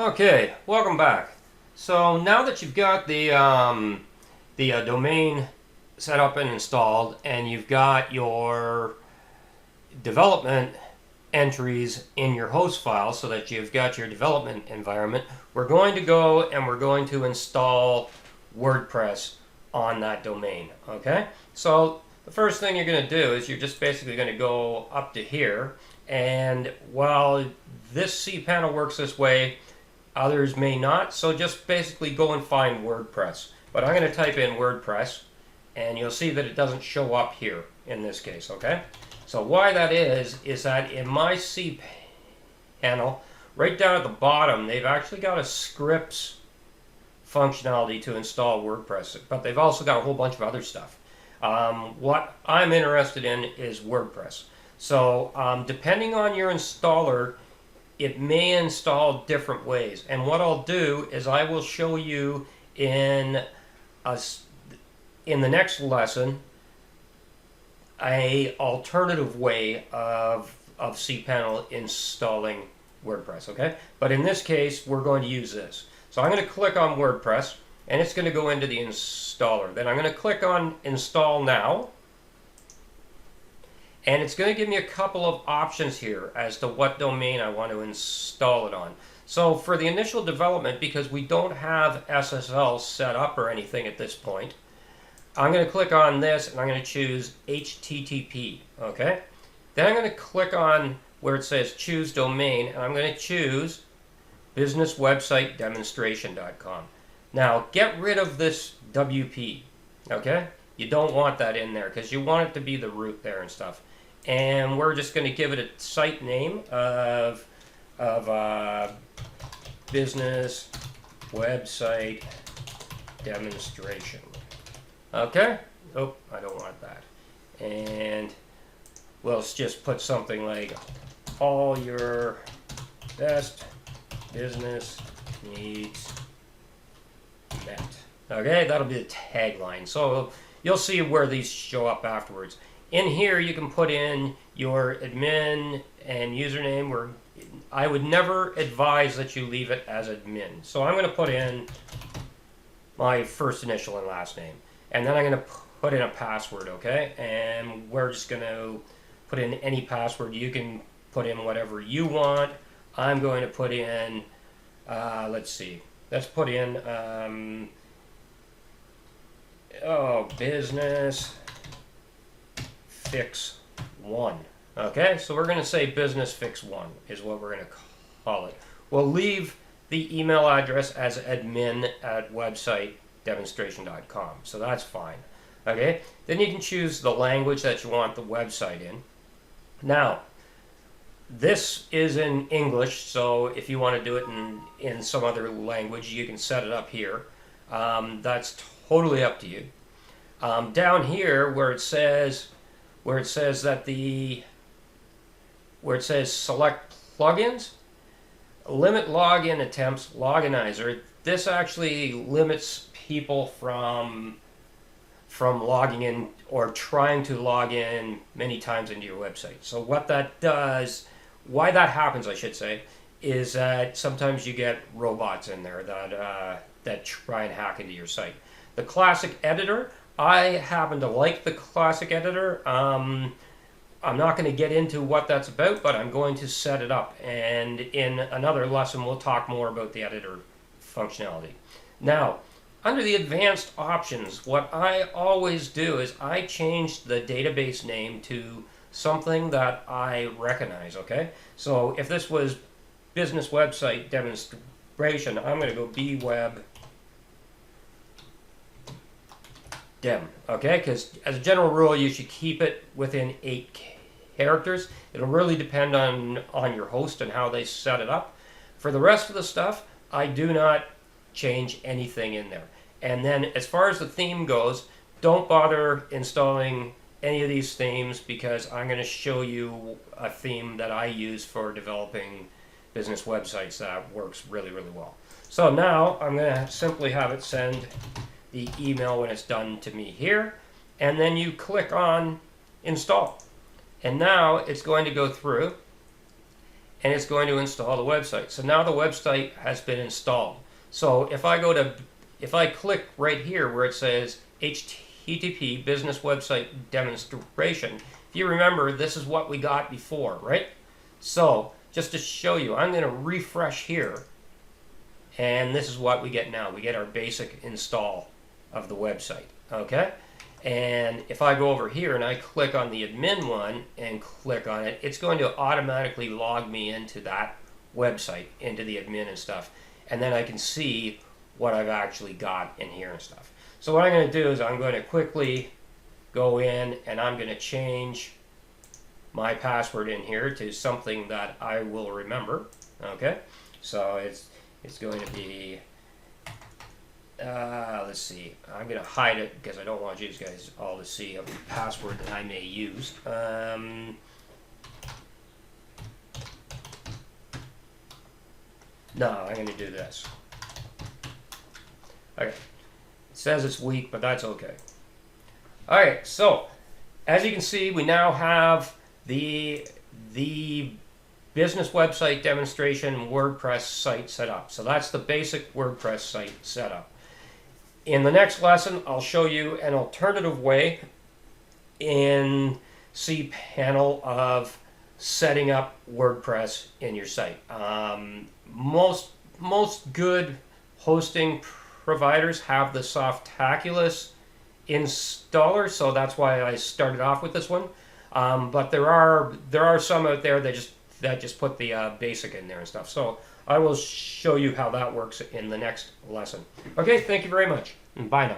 Okay, welcome back. So now that you've got the domain set up and installed, and you've got your development entries in your host file so that you've got your development environment, we're going to go and we're going to install WordPress on that domain. Okay, so the first thing you're going to do is you're just basically going to go up to here, and while this cPanel works this way, others may not, so just basically go and find WordPress. But I'm going to type in WordPress, and you'll see that it doesn't show up here in this case, okay? So why that is that in my cPanel, right down at the bottom, they've actually got a scripts functionality to install WordPress, but they've also got a whole bunch of other stuff. What I'm interested in is WordPress. So depending on your installer, it may install different ways. And what I'll do is I will show you in the next lesson a alternative way of cPanel installing WordPress, okay? But in this case, we're going to use this. So I'm going to click on WordPress, and it's going to go into the installer. Then I'm going to click on Install Now. And it's going to give me a couple of options here as to what domain I want to install it on. So for the initial development, because we don't have SSL set up or anything at this point, I'm going to click on this and I'm going to choose HTTP. Okay? Then I'm going to click on where it says choose domain, and I'm going to choose businesswebsitedemonstration.com. Now get rid of this WP. Okay? You don't want that in there because you want it to be the root there and stuff. And we're just going to give it a site name of business website demonstration. Okay? Oh, I don't want that. And we'll just put something like all your best business needs met. Okay, that'll be the tagline. So you'll see where these show up afterwards. In here, you can put in your admin and username. Or I would never advise that you leave it as admin. So I'm going to put in my first initial and last name. And then I'm going to put in a password, okay? And we're just going to put in any password. You can put in whatever you want. I'm going to put in, let's see. Let's put in, business fix 1. Okay, so we're going to say business fix 1 is what we're going to call it. We'll leave the email address as admin@websitedemonstration.com, so that's fine. Okay, then you can choose the language that you want the website in. Now, this is in English, so if you want to do it in some other language, you can set it up here. That's totally up to you. Down here where it says select plugins, limit login attempts, Loginizer. This actually limits people from logging in or trying to log in many times into your website. So what that does, why that happens, I should say, is that sometimes you get robots in there that try and hack into your site. The classic editor, I happen to like the classic editor. I'm not going to get into what that's about, but I'm going to set it up. And in another lesson, we'll talk more about the editor functionality. Now, under the advanced options, what I always do is I change the database name to something that I recognize, okay? So if this was business website demonstration, I'm going to go bweb dem, okay? Because as a general rule, you should keep it within 8 characters. It'll really depend on your host and how they set it up. For the rest of the stuff, I do not change anything in there. And then as far as the theme goes, don't bother installing any of these themes because I'm going to show you a theme that I use for developing business websites that works really, really well. So now I'm going to simply have it send the email when it's done to me here, and then you click on install, and now it's going to go through and it's going to install the website. So now the website has been installed. So if I click right here where it says HTTP Business Website Demonstration, if you remember, this is what we got before, right? So just to show you, I'm going to refresh here, and this is what we get now. We get our basic install of the website, okay? And if I go over here and I click on the admin one and click on it, it's going to automatically log me into that website, into the admin and stuff. And then I can see what I've actually got in here and stuff. So what I'm going to do is I'm going to quickly go in and I'm going to change my password in here to something that I will remember. Okay, so it's going to be let's see, I'm going to hide it because I don't want you guys all to see a password that I may use. No, I'm going to do this. Okay, it says it's weak, but that's okay. Alright, so as you can see, we now have the business website demonstration WordPress site set up. So that's the basic WordPress site setup. In the next lesson, I'll show you an alternative way in cPanel of setting up WordPress in your site. Most good hosting providers have the Softaculous installer, so that's why I started off with this one. But there are some out there that just put the basic in there and stuff. So I will show you how that works in the next lesson. Okay, thank you very much, and bye now.